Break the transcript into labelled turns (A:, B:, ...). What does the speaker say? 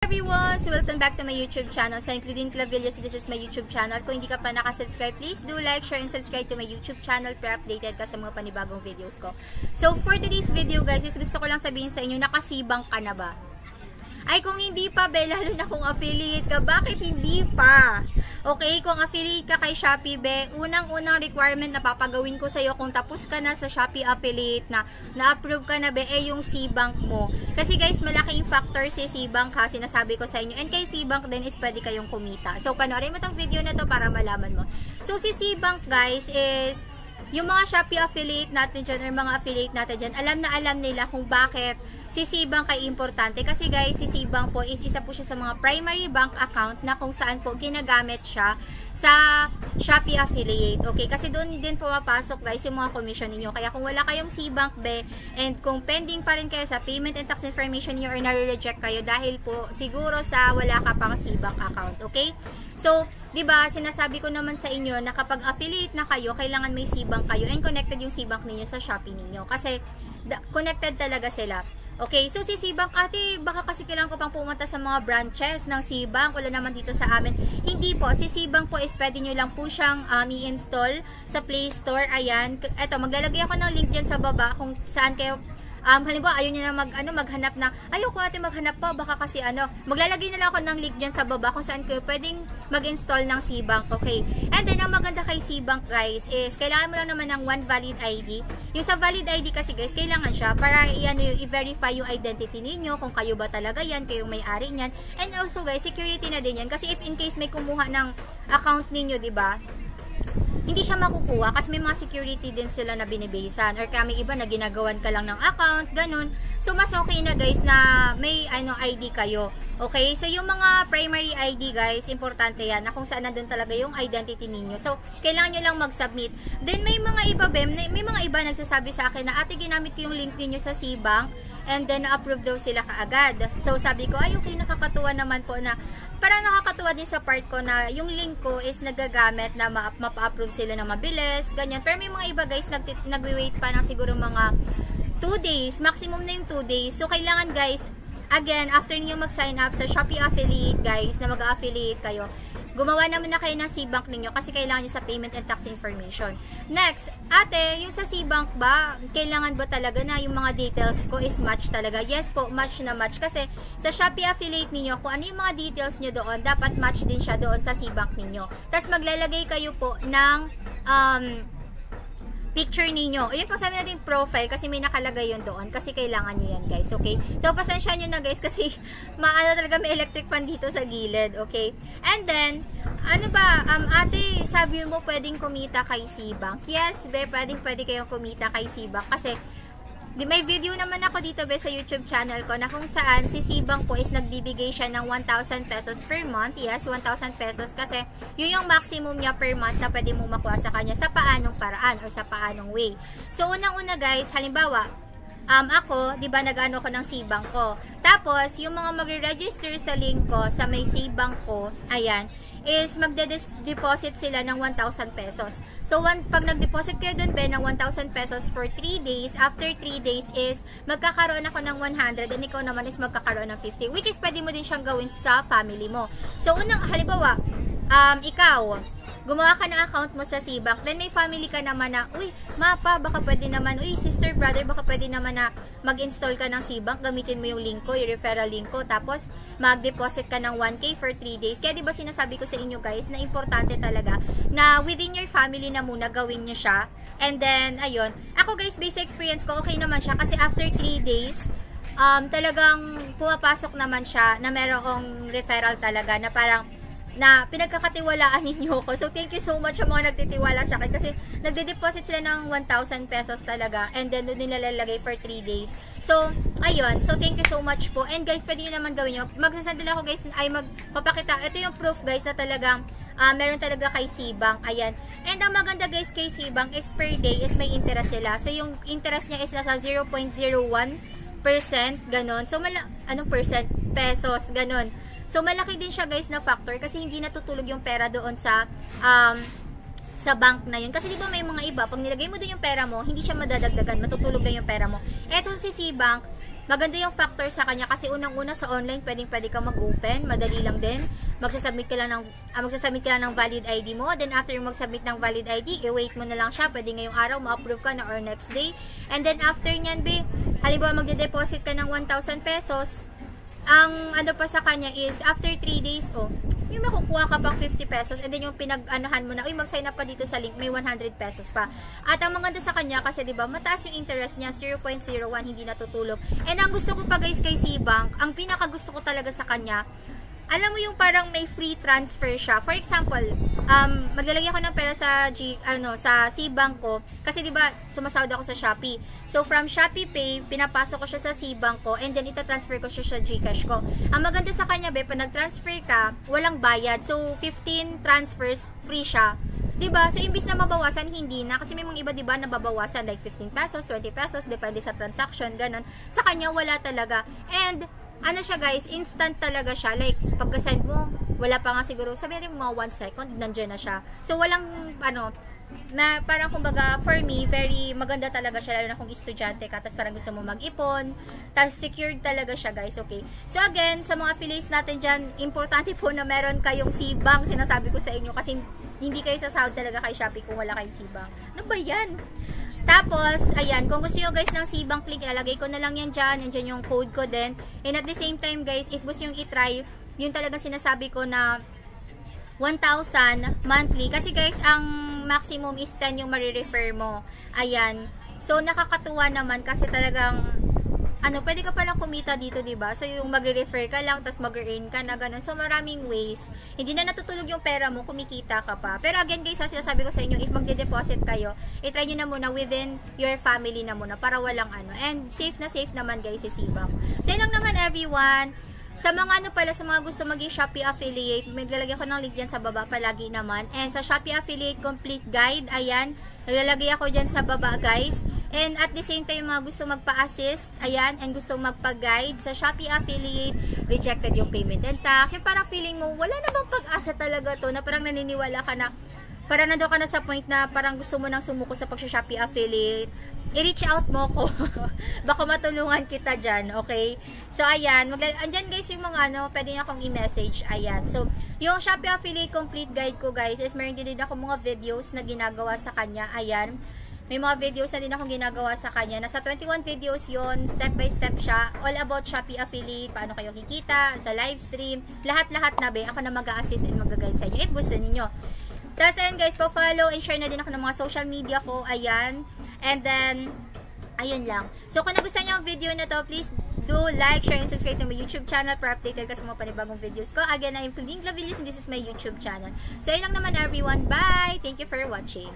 A: Everyone! So welcome back to my YouTube channel. So including Clavillas, this is my YouTube channel. Kung hindi ka pa nakasubscribe, please do like, share, and subscribe to my YouTube channel para updated ka sa mga panibagong videos ko. So for today's video guys, is gusto ko lang sabihin sa inyo, nakasibang ka na ba? Ay kung hindi pa, be, lalo na kung affiliate ka, bakit hindi pa? Okay, kung affiliate ka kay Shopee, be, unang-unang requirement na papagawin ko sa'yo kung tapos ka na sa Shopee affiliate na-approve ka na, be, yung C-Bank mo. Kasi guys, malaking factor si C-Bank ha, sinasabi ko sa inyo. And kay C-Bank din is pwede kayong kumita. So, panoorin mo tong video na to para malaman mo. So, si C-Bank guys is, yung mga Shopee affiliate natin dyan, or mga affiliate natin dyan, alam nila kung bakit si C-Bank ay importante. Kasi guys, si C-Bank po is isa po siya sa mga primary bank account na kung saan po ginagamit siya sa Shopee affiliate. Okay, kasi doon din pumapasok guys yung mga commission ninyo. Kaya kung wala kayong C-Bank, be, and kung pending pa rin kayo sa payment and tax information niyo or nare-reject kayo dahil po siguro sa wala ka pang C-Bank account. Okay? So, 'di ba, sinasabi ko naman sa inyo na kapag affiliate na kayo, kailangan may C-Bank kayo and connected yung C-Bank ninyo sa Shopee ninyo kasi connected talaga sila. Okay, so si C-Bank, ate, baka kasi kailangan ko pang pumunta sa mga branches ng C-Bank, wala naman dito sa amin. Hindi po, si C-Bank po is pwede nyo lang po siyang i-install sa Play Store. Ayan, eto, maglalagay ako ng link dyan sa baba kung saan kayo, halimbawa, ayaw nyo na maghanap na, ayaw ko natin maghanap pa, baka kasi maglalagay na lang ako ng link dyan sa baba kung saan kayo pwedeng mag-install ng C-Bank, okay? And then, ang maganda kay C-Bank, guys, is kailangan mo lang naman ng one valid ID. Yung sa valid ID kasi, guys, kailangan siya para i-verify yung identity ninyo, kung kayo ba talaga yan, kayong may-ari niyan. And also, guys, security na din yan. Kasi if in case may kumuha ng account ninyo, diba? Hindi siya makukuha kasi may mga security din sila na binibasean or kami iba na ginagawan ka lang ng account, ganun. So, mas okay na guys na may ID kayo. Okay? So, yung mga primary ID guys, importante yan na kung saan nandun talaga yung identity ninyo. So, kailangan nyo lang mag-submit. Then, may mga iba, may mga iba nagsasabi sa akin na ate, ginamit ko yung link ninyo sa C-Bank and then na-approve daw sila kaagad. So, sabi ko, ay okay, nakakatuwa naman po na parang nakakatuwa din sa part ko na yung link ko is nagagamit na mapa-approve sila na mabilis, ganyan. Pero may mga iba guys, nagwi-wait pa ng siguro mga 2 days, maximum na yung 2 days. So, kailangan guys, again, after niyo mag-sign up sa Shopee affiliate guys, na mag-affiliate kayo, gumawa naman na kayo ng C-Bank ninyo kasi kailangan nyo sa payment and tax information. Next, ate, yung sa C-Bank ba, kailangan ba talaga na yung mga details ko is match talaga? Yes po, match na match. Kasi sa Shopee affiliate ninyo, kung ano yung mga details nyo doon, dapat match din siya doon sa C-Bank ninyo. Tapos maglalagay kayo po ng picture ninyo. Ayun po, sabi natin profile kasi may nakalagay yun doon kasi kailangan nyo yan guys, okay? So, pasensya nyo na guys kasi talaga may electric fan dito sa gilid, okay? And then, ate, sabi mo pwedeng kumita kay C-Bank. Yes, be, pwede kayong kumita kay C-Bank kasi may video naman ako dito be sa YouTube channel ko na kung saan si C-Bank po is nagbibigay siya ng 1,000 pesos per month. Yes, 1,000 pesos kasi yun yung maximum niya per month na pwede mong makuha sa kanya sa paanong paraan or sa paanong way. So, unang-una guys, halimbawa, ako, di ba, nag-ano ko ng C-Bank ko. Tapos, yung mga magre-register sa link ko, sa may C-Bank ko, ayan, is magde-deposit sila ng 1,000 pesos. So, pag nag-deposit kayo dun, be, ng 1,000 pesos for 3 days, after 3 days is, magkakaroon ako ng 100 and ikaw naman is magkakaroon ng 50, which is pwede mo din siyang gawin sa family mo. So, halimbawa, ikaw, gumawa ka ng account mo sa C-Bank, then may family ka naman na, uy, mapa, baka pwede naman, uy, sister, brother, baka pwede naman na mag-install ka ng C-Bank, gamitin mo yung link ko, yung referral link ko, tapos mag-deposit ka ng 1K for 3 days. Kaya diba sinasabi ko sa inyo guys, na importante talaga na within your family na muna gawin nyo siya. And then, ayun, ako guys, basic experience ko, okay naman siya, kasi after 3 days, talagang pumapasok naman siya na merong referral talaga, na parang, na pinagkakatiwalaan ninyo ko. So, thank you so much sa mga nagtitiwala sa akin kasi nagde-deposit sila ng 1,000 pesos talaga and then doon nila lalagay for 3 days. So, ayun. So, thank you so much po. And guys, pwede nyo naman gawin nyo. Magsasend ako guys, ay magpapakita. Ito yung proof guys na talagang meron talaga kay C-Bank. Ayan. And ang maganda guys kay C-Bank is per day is may interest sila. So, yung interest niya is nasa 0.01%. Ganon. So, anong percent? Pesos. Ganon. So, malaki din siya guys na factor kasi hindi natutulog yung pera doon sa bank na yun. Kasi di ba may mga iba, pag nilagay mo doon yung pera mo, hindi siya madadagdagan, matutulog lang yung pera mo. Eto si C-Bank, maganda yung factor sa kanya kasi unang-una sa online pwede kang mag-open, madali lang din. Magsasubmit ka lang ng valid ID mo. Then after yung mag-submit ng valid ID, i-wait mo na lang siya. Pwede ngayong araw ma-approve ka na or next day. And then after nyan, be, halimbawa magde-deposit ka ng 1,000 pesos. Ang ano pa sa kanya is after 3 days, yung makukuha ka pang 50 pesos and then yung pinag-anuhan mo na, mag-sign up ka dito sa link, may 100 pesos pa. At ang maganda sa kanya kasi 'di ba, mataas yung interest niya, 0.01, hindi natutulog. And ang gusto ko pa guys kay SeaBank, ang pinaka gusto ko talaga sa kanya, alam mo yung parang may free transfer siya. For example, maglalagay ako ng pera sa sa SeaBank ko kasi 'di ba, sumasahod ako sa Shopee. So from Shopee Pay, pinapasok ko siya sa SeaBank ko and then ita-transfer ko siya sa GCash ko. Ang maganda sa kanya, be, pag nag-transfer ka, walang bayad. So 15 transfers free siya. 'Di ba? So imbis na mabawasan, hindi na kasi may mga iba 'di ba nababawasan like 15 pesos, 20 pesos depende sa transaction, ganun. Sa kanya wala talaga. And ano siya guys, instant talaga siya. Like, pagka-send mo, wala pa nga siguro, sabi natin mga 1 second, nandiyan na siya. So, walang, na parang kumbaga, for me, very maganda talaga siya, lalo na kung estudyante ka, tapos parang gusto mo mag-ipon, tapos secured talaga siya guys, okay. So, again, sa mga affiliates natin dyan, importante po na meron kayong SeaBank, sinasabi ko sa inyo, kasi hindi kayo sasahod talaga kay Shopee kung wala kayong SeaBank. Ano ba yan? Tapos, ayan, kung gusto nyo guys ng SeaBank link, ilalagay ko na lang yan dyan. Yan yung code ko din. And at the same time guys, if gusto nyo i-try, yun talagang sinasabi ko na 1,000 monthly. Kasi guys, ang maximum is 10 yung marirefer mo. Ayan. So, nakakatuwa naman kasi talagang pwede ka palang kumita dito, diba? So, yung magre-refer ka lang, tapos mag-earn ka na, ganun. So, maraming ways. Hindi na natutulog yung pera mo, kumikita ka pa. Pero again, guys, sinasabi ko sa inyo, if magde-deposit kayo, i-try nyo na muna within your family na muna, para walang And safe na safe naman, guys, si SeaBank. So, yun lang naman, everyone. Sa mga sa mga gusto maging Shopee affiliate, maglalagay ko ng link dyan sa baba palagi naman. And sa Shopee affiliate complete guide, ayan, naglalagay ako dyan sa baba, guys. And at the same time, mga gusto magpa-assist, ayan, and gusto magpa-guide sa Shopee affiliate, rejected yung payment and tax. Yung parang feeling mo, wala na bang pag-asa talaga to, na parang naniniwala ka na, parang nandun ka na sa point na parang gusto mo nang sumuko sa pag-Shopee affiliate, i-reach out mo ko. Baka matulungan kita dyan, okay? So, ayan, andyan guys yung mga pwede nyo akong i-message, ayan. So, yung Shopee affiliate complete guide ko guys, is meron din ako mga videos na ginagawa sa kanya, ayan. May mga videos na din akong ginagawa sa kanya. Nasa 21 videos yon, step by step siya. All about Shopee affiliate, paano kayo kikita, sa live stream. Lahat-lahat na be, ako na mag-a-assist and mag-guide sa inyo if gusto niyo. Tapos ayan guys, pa-follow and share na din ako ng mga social media ko. Ayan. And then, ayun lang. So kung nagustuhan niyo ang video na to, please do like, share, and subscribe to my YouTube channel para updated ka sa mga panibagong videos ko. Again, I am Claudine Clavillos and this is my YouTube channel. So, ayun lang naman everyone. Bye! Thank you for watching.